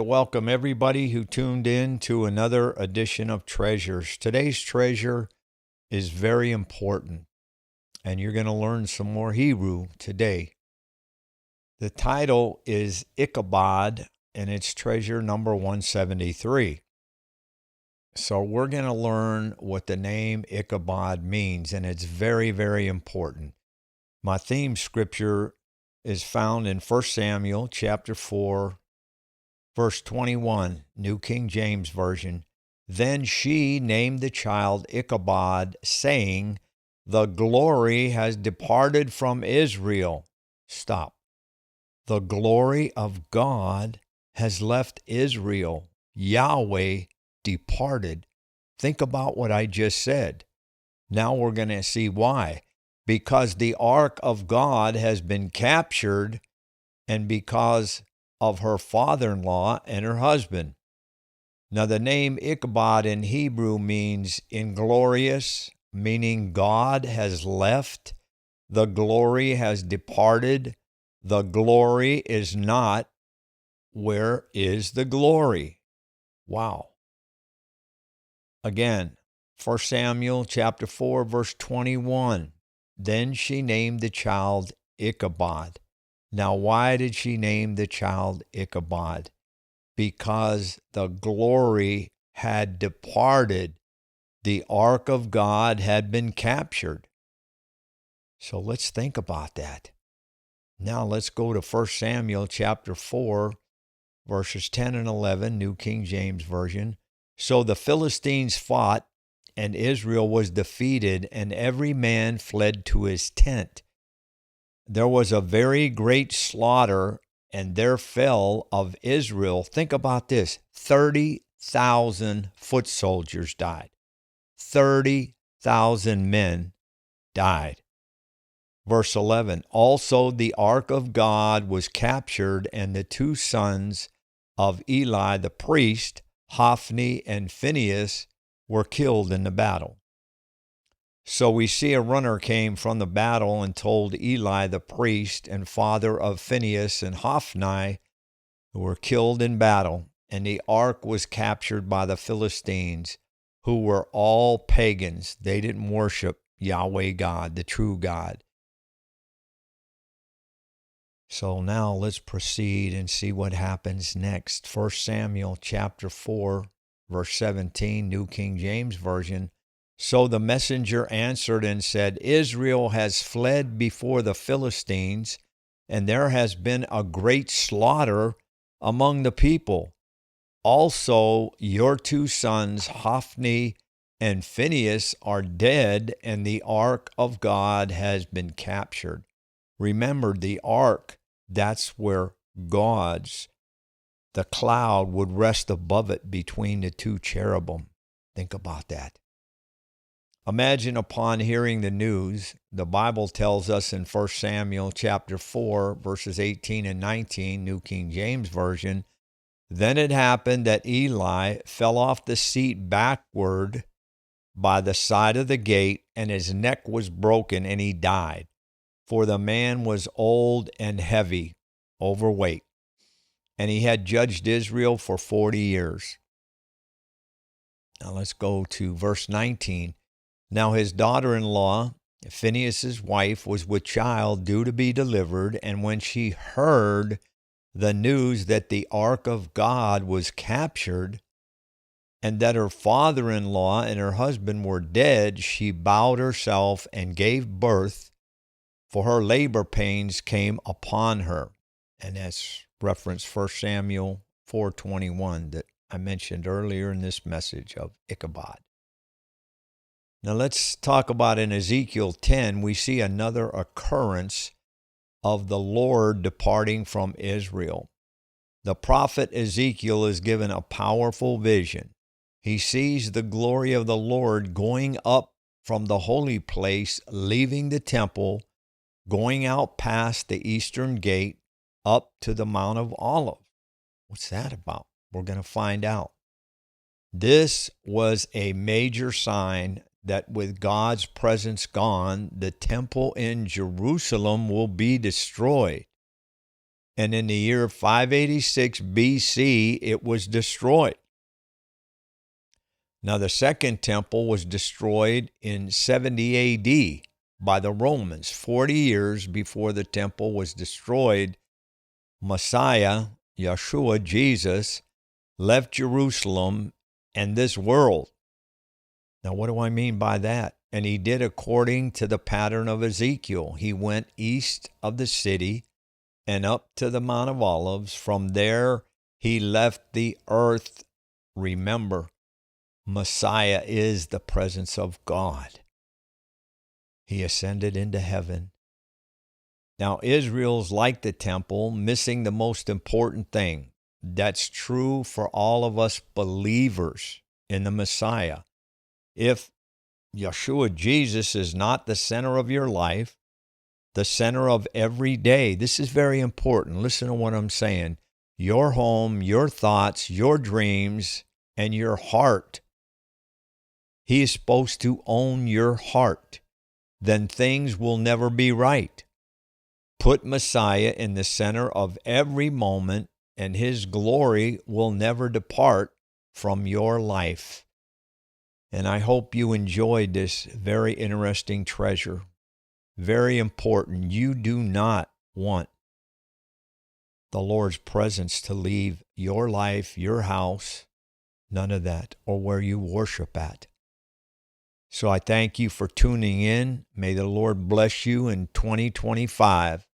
welcome everybody who tuned in to another edition of Treasures. Today's treasure is very important, and you're going to learn some more Hebrew today. The title is Ichabod, and it's treasure number 173. So we're going to learn what the name Ichabod means, and it's very, very important. My theme scripture is found in 1 Samuel chapter 4, verse 21, New King James Version. Then she named the child Ichabod, saying, "The glory has departed from Israel." Stop. The glory of God has left Israel. Yahweh departed. Think about what I just said. Now we're going to see why. Because the ark of God has been captured, and because of her father-in-law and her husband. Now the name Ichabod in Hebrew means inglorious, meaning God has left, the glory has departed, the glory is not. Where is the glory? Wow. Again, 1 Samuel chapter 4, verse 21. Then she named the child Ichabod. Now, why did she name the child Ichabod? Because the glory had departed. The ark of God had been captured. So let's think about that. Now let's go to 1 Samuel chapter 4, verses 10 and 11, New King James Version. So the Philistines fought, and Israel was defeated, and every man fled to his tent. There was a very great slaughter, and there fell of Israel, think about this, 30,000 foot soldiers died. 30,000 men died. Verse 11, also the ark of God was captured, and the two sons of Eli the priest, Hophni and Phinehas, were killed in the battle. So we see a runner came from the battle and told Eli the priest and father of Phinehas and Hophni, who were killed in battle, and the ark was captured by the Philistines, who were all pagans. They didn't worship Yahweh God, the true God. So now let's proceed and see what happens next. 1 Samuel chapter 4, verse 17, New King James Version. So the messenger answered and said, Israel has fled before the Philistines, and there has been a great slaughter among the people. Also your two sons, Hophni and Phinehas, are dead, and the ark of God has been captured. Remember, the ark, that's where the cloud would rest above it between the two cherubim. Think about that. Imagine upon hearing the news, the Bible tells us in 1 Samuel chapter 4, verses 18 and 19, New King James Version, then it happened that Eli fell off the seat backward by the side of the gate, and his neck was broken, and he died. For the man was old and heavy, overweight, and he had judged Israel for 40 years. Now let's go to verse 19. Now his daughter-in-law, Phinehas' wife, was with child due to be delivered, and when she heard the news that the ark of God was captured, and that her father-in-law and her husband were dead, she bowed herself and gave birth, for her labor pains came upon her. And that's reference 1 Samuel 4:21 that I mentioned earlier in this message of Ichabod. Now let's talk about in Ezekiel 10, we see another occurrence of the Lord departing from Israel. The prophet Ezekiel is given a powerful vision. He sees the glory of the Lord going up from the holy place, leaving the temple, going out past the eastern gate, up to the Mount of Olives. What's that about? We're going to find out. This was a major sign that with God's presence gone, the temple in Jerusalem will be destroyed. and in the year 586 BC, it was destroyed. Now, the second temple was destroyed in 70 AD by the Romans. 40 years before the temple was destroyed, Messiah, Yeshua, Jesus, left Jerusalem and this world. Now, what do I mean by that? And he did according to the pattern of Ezekiel. He went east of the city and up to the Mount of Olives. From there, he left the earth. Remember, Messiah is the presence of God. He ascended into heaven. Now, Israel's like the temple, missing the most important thing. That's true for all of us believers in the Messiah. If Yeshua Jesus is not the center of your life, the center of every day, this is very important. Listen to what I'm saying. Your home, your thoughts, your dreams, and your heart. He is supposed to own your heart. Then things will never be right. Put Messiah in the center of every moment, and his glory will never depart from your life. And I hope you enjoyed this very interesting treasure. Very important. You do not want the Lord's presence to leave your life, your house, none of that, or where you worship at. So I thank you for tuning in. May the Lord bless you in 2025.